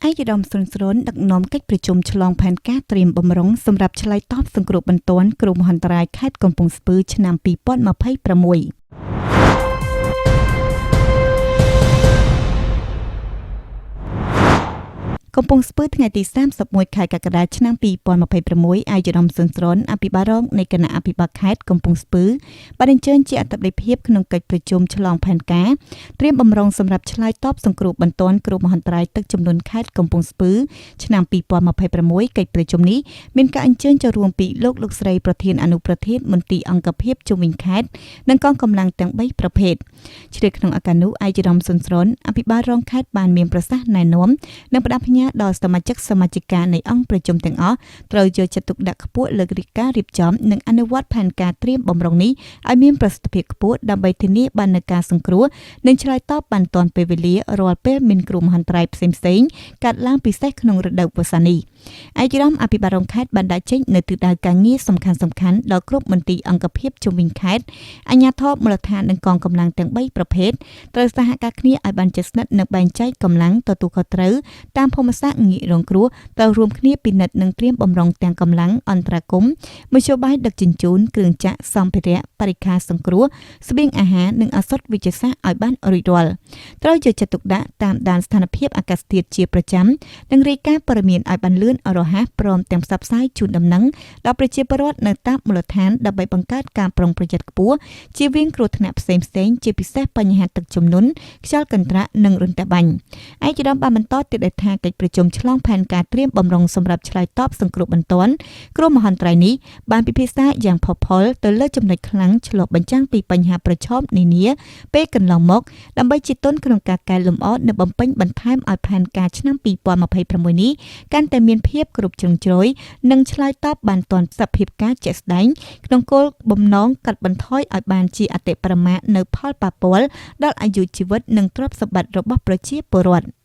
ឯកឧត្តមសុនស្រនដឹកនាំកិច្ចប្រជុំឆ្លងផែនការត្រៀមបម្រុងសម្រាប់ឆ្លើយតបសង្គ្រោះបន្ទាន់គ្រោះមហន្តរាយខេត្តកំពង់ស្ពឺឆ្នាំ2026កំពង់ស្ពឺថ្ងៃទី31ខែកក្កដាឆ្នាំ2026ឯកឧត្តមសុនស្រនអភិបាលរងនៃគណៈអភិបាលខេត្តកំពង់ស្ពឺបានអញ្ជើញជាអត្ថបទភាពក្នុងកិច្ចប្រជុំឆ្លងផែនការត្រៀមបម្រុងសម្រាប់ឆ្លើយតបសង្គ្រោះបន្ទាន់គ្រោះមហន្តរាយទឹកជំនន់ខេត្តកំពង់ស្ពឺឆ្នាំ2026កិច្ចប្រជុំនេះមានការអញ្ជើញចូលរួមពីលោកស្រីប្រធានអនុប្រធានមន្ទីរអង្គភាពជុំវិញខេត្តនិងកងកម្លាំងទាំង3ប្រភេទជ្រាបក្នុងឱកាសនោះឯកឧត្តមសុនស្រនអភិបាលរងខេត្តបានមានប្រសាសន៍ណែនាំនិងផ្ដាំផ្ញើដល់សមាជិកសមាជិកានៃអង្គប្រជុំទាំងអស់ត្រូវយកចិត្តទុកដាក់ខ្ពស់លើការរៀបចំនិងអនុវត្តផែនការត្រៀមបម្រុងនេះឲ្យមានប្រសិទ្ធភាពខ្ពស់ដើម្បីធានាបាននូវការសង្គ្រោះនិងឆ្លើយតបបានទាន់ពេលវេលារាល់ពេលមានគ្រោះមហន្តរាយផ្សេងៗកើតឡើងពិសេសក្នុងរដូវវស្សានេះឯកឧត្តមអភិបាលរងខេត្តបានដាក់ចេញនៅទិសដៅការងារសំខាន់ៗដល់គ្រប់មន្ទីរអង្គភាពជុំវិញខេត្តអាជ្ញាធរមូលដ្ឋាននិងកងកម្លាំងទាំង3ប្រភេទត្រូវសហការគ្នាឲ្យបានជិតស្និទ្ធនិងបែងចែកកម្លាំងទទួលខុសត្រូវតាមភូមិសាស្ត្រងាយរងគ្រោះត្រូវរួមគ្នាពិនិត្យនិងត្រៀមបម្រុងទាំងកម្លាំងអន្តរាគមន៍មធ្យោបាយដឹកជញ្ជូនគ្រឿងចក្រសម្ភារៈបរិក្ខារសង្គ្រោះស្បៀងអាហារនិងឱសថវិទ្យាសាស្ត្រឲ្យបានរួចរាល់ត្រូវយកចិត្តទុកដាក់តាមដានស្ថានភាពអាកាសធាតុជាប្រចាំនិងរាយការណ៍ព័ត៌មានឲ្យបានលឿនរហ័សព្រមទាំងផ្សព្វផ្សាយជូនដំណឹងដល់ប្រជាពលរដ្ឋនៅតាមមូលដ្ឋានដើម្បីបង្កើតការប្រុងប្រយ័ត្នខ្ពស់ជៀសវាងគ្រោះថ្នាក់ផ្សេងៗជាពិសេសបញ្ហាទឹកជំនន់ខ្យល់កន្ត្រាក់និងរន្ទះបាញ់ឯកឧត្តមបានបន្តទៀតថាកិច្ចប្រជុំឆ្លងផែនការត្រៀមបម្រុងសម្រាប់ឆ្លើយតបសង្គ្រោះបន្ទាន់គ្រោះមហន្តរាយនេះបានពិភាក្សាយ៉ាងផុសផុលទៅលើចំណុចខ្លាំងឆ្លុះបញ្ចាំងពីបញ្ហាប្រឈមនានាពេលកន្លងមកដើម្បីជាទុនក្នុងការកែលម្អនិងបំពេញបន្ថែមឲ្យផែនការឆ្នាំ2026នេះកាន់តែមានភាពគ្រប់ជ្រុងជ្រោយនិងឆ្លើយតបបានទាន់សភាពការជាក់ស្ដែងក្នុងគោលបំណងកាត់បន្ថយឲ្យបានជាអតិប្រមាទនៅផលប៉ះពាល់ដល់អាយុជីវិតនិងទ្រព្យសម្បត្តិរបស់ប្រជាពលរដ្ឋ